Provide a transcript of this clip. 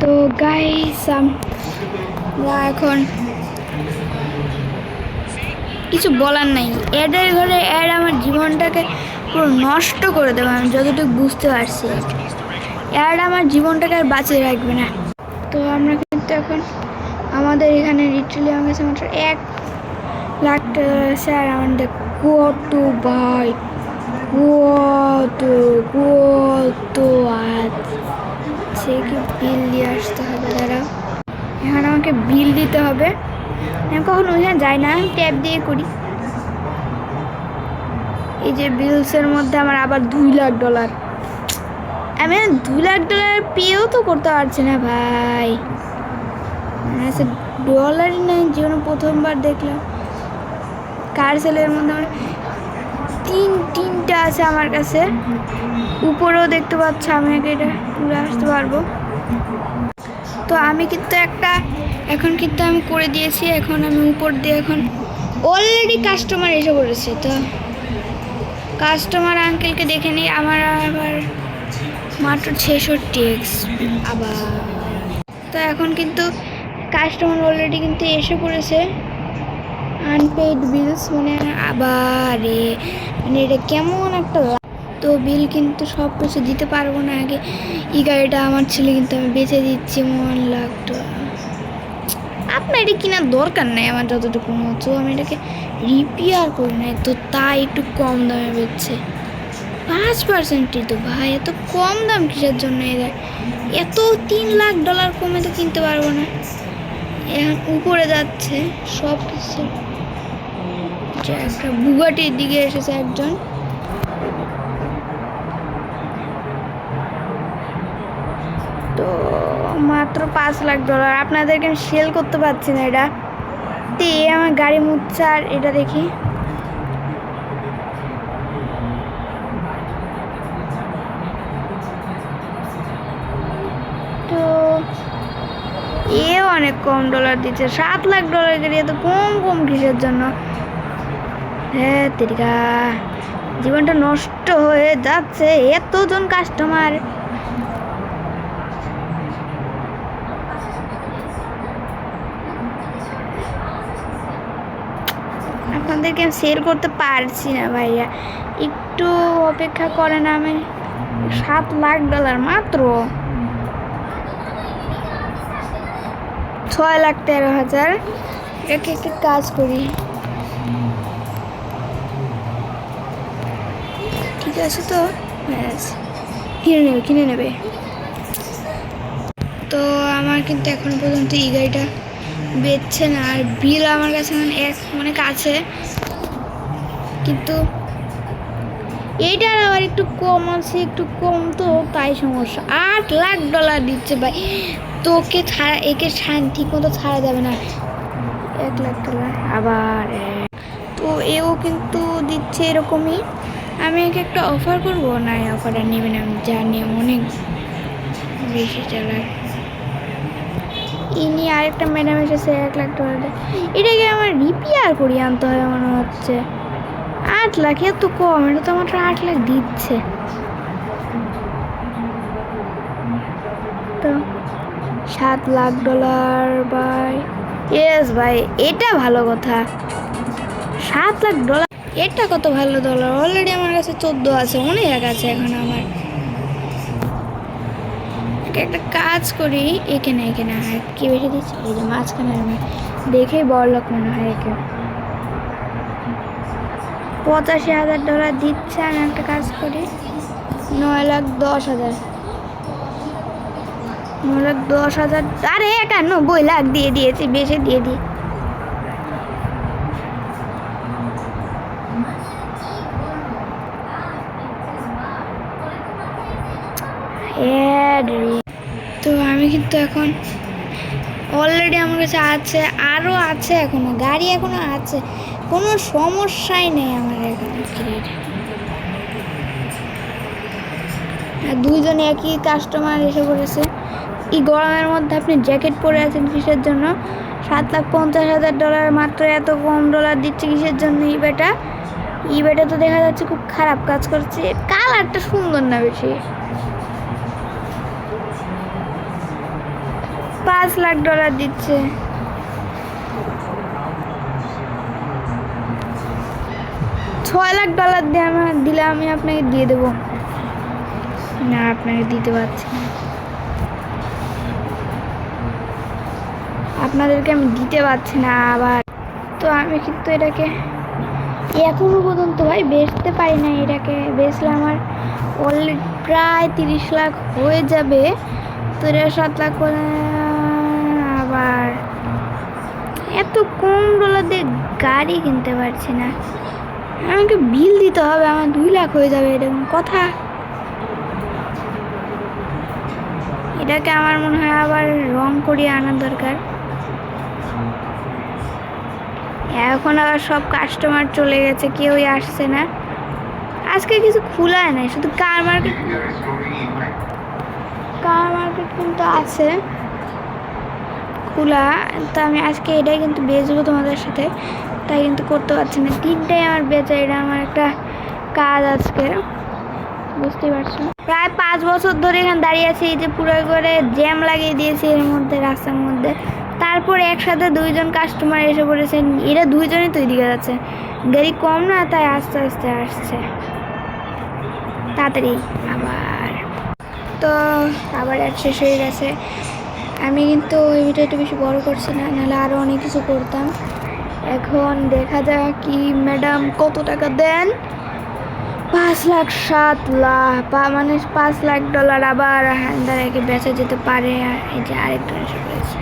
তো গাইস আমরা এখন কিছু বলার নাই। অ্যাডের ঘরে অ্যাড আমার জীবনটাকে পুরো নষ্ট করে দেবে, আমি যতটুকু বুঝতে পারছি। অ্যাড আমার জীবনটাকে আর বাঁচিয়ে রাখবে না। তো আমরা কিন্তু এখন আমাদের এখানে লিটারালি আমার কাছে মাত্র 1,00,000 টাকা আছে। আর আমাদের কত ভাই কত কত আছে কি বিল দিয়ে আসতে হবে। দাঁড়াও, এখন আমাকে বিল দিতে হবে। আমি কখনো ওইখানে যাই না, ট্যাপ দিয়ে করি। এই যে বিলসের মধ্যে আমার আবার $2,00,000। আমি $2,00,000 পেয়েও তো করতে পারছি না ভাই। আচ্ছা, ডলারই নেই, জীবনে প্রথমবার দেখলাম। কার সেলের মধ্যে আমার তিনটা আছে আমার কাছে। উপরেও দেখতে পাচ্ছ, আমি এটা তুলে আসতে পারবো। তো আমি কিন্তু এখন কিন্তু আমি করে দিয়েছি। এখন আমি উপর দিয়ে এখন অলরেডি কাস্টমার এসে পড়েছে। তো কাস্টমার আঙ্কেলকে দেখে নিই। আমার আবার মাত্র 66x আবার। তো এখন কিন্তু কাস্টমার অলরেডি কিন্তু এসে পড়েছে। আনপেইড বিলস মানে আবার মানে এটা কেমন একটা। তো বিল কিন্তু সব কিছু দিতে পারবো না। আগে এই গাড়িটা আমার ছেলে কিন্তু আমি বেচে দিচ্ছি $1,00,000। আপনার এটা কেনার দরকার নেই আমার যতটুকু মতো। আমি এটাকে রিপেয়ার করি নাই, তো তাই একটু কম দামে বেচছে। 5%ই তো ভাই, এত কম দাম কিসের জন্য? এরা এত $3,00,000 কমে তো কিনতে পারবো না। এখন উপরে যাচ্ছে সব কিছু। একটা বুগাটির দিকে এসেছে একজন। তো মাত্র $5,00,000 আপনাদেরকে আমি সেল করতে পারছি না এটা। তো আমার গাড়ি মুচ্ছে। আর এটা দেখি, তো অনেক কম ডলার দিচ্ছে। $7,00,000 গাড়ি এত কম কিসের জন্য? হ্যাঁ তেরিকা, জীবনটা নষ্ট হয়ে যাচ্ছে। এতজন কাস্টমার। আপনাদেরকে আমি সেল করতে পারছি না ভাইয়া, একটু অপেক্ষা করেন। আমি $7,00,000 মাত্র। 6,13,000। একে একটু কাজ করি, ঠিক আছে? তো কিনে নেবে। তো আমার কিন্তু এখনো পর্যন্ত এই গাড়িটা বেচছে না। আর বিল আমার কাছে মানে কাছে, কিন্তু এইটার আবার একটু কম আছে, একটু কম, তো তাই সমস্যা। $8,00,000 দিচ্ছে ভাই। তোকে ছাড়া একে ঠিক মতো ছাড়া যাবে না। $1,00,000 আবার। তো এও কিন্তু দিচ্ছে এরকমই। আমি একে একটা অফার করবো না, এই অফারটা নেবে না। আমি জানি অনেক বেশি চালাক। ইনি আরেকটা ম্যাডাম এসেছে $1,00,000। এটাকে আমার রিপেয়ার করিয়ে আনতে হবে মনে হচ্ছে। 8,00,000 এত কম? এটা তো মাত্র 8,00,000 দিচ্ছে। তো $7,00,000 বাই ইয়েস ভাই, এটা ভালো কথা। $7,00,000 এটা কত ভালো ডলার। অলরেডি আমার কাছে 14 আছে, অনেক আছে এখন আমার। একটা কাজ করি, এখানে আর কি বেশি দিচ্ছে? এই যে মাঝখানে আমি দেখেই বড়লোক মনে হয়। একে $85,000 দিচ্ছে। আমি একটা কাজ করি, 9,10,000। 9,10,000। আরে 91,00,000 দিয়ে দিয়েছি, বেশি দিয়ে দিই। তো আমি কিন্তু এখন অলরেডি আমার কাছে আছে, আরও আছে, এখনো গাড়ি এখনো আছে, কোনো সমস্যাই নেই আমার এখানে। আর দুইজন একই কাস্টমার এসে পড়েছে। এই গরমের মধ্যে আপনি জ্যাকেট পরে আছেন কিসের জন্য? $7,50,000 মাত্র এত কম ডলার দিচ্ছে কিসের জন্য? ইবেটা তো দেখা যাচ্ছে খুব খারাপ কাজ করছে। কালারটা সুন্দর না বেশি। $5 লাখ দিচ্ছে। $6 লাখ দিলে আমি আপনাকে দিয়ে দেবো। না, আপনাকে দিতে পারছি না, আপনাদেরকে আমি দিতে পারছি না আবার। তো আমি কিন্তু এটাকে এখনো পর্যন্ত ভাই বেচতে পারি না। এটাকে বেচলে আমার অলরেডি প্রায় 30 লাখ হয়ে যাবে। তো এটা 7 লাখ করে, আবার এত কম ডলার দিয়ে গাড়ি কিনতে পারছি না। আমাকে বিল দিতে হবে, আমার 2 লাখ হয়ে যাবে, এরকম কথা। এটাকে আমার মনে হয় আবার রং করিয়ে আনার দরকার। এখন আবার সব কাস্টমার চলে গেছে, কেউই আসছে না। আজকে কিছু খোলা নাই, শুধু কার মার্কেট কিন্তু আছে খোলা। তো আমি আজকে এটাই কিন্তু বেচবো তোমাদের সাথে, তাই কিন্তু করতে পারছি না। 3টাই আমার বেচা, এটা আমার একটা কাজ আজকে, বুঝতে পারছো। প্রায় 5 বছর ধরে এখানে দাঁড়িয়ে আছি, এই যে পুরো করে জ্যাম লাগিয়ে দিয়েছি এর মধ্যে, রাস্তার মধ্যে। তারপরে একসাথে 2জন কাস্টমার এসে পড়েছেন, এরা 2জনই তো এদিকে যাচ্ছে, গাড়ি কম না, তাই আস্তে আস্তে আসছে তাড়াতাড়ি। আবার তো আবার এক শেষ হয়ে গেছে। আমি কিন্তু এই ভিডিও একটু বেশি বড় করছি না, নাহলে আরও অনেক কিছু করতাম। এখন দেখা যাক কি ম্যাডাম কত টাকা দেন। 5 লাখ 7 লাখ মানে $5 লাখ। আবার হ্যান্ডার একে বেচা যেতে পারে। আর এই যে আরেকটা এসে পড়েছে।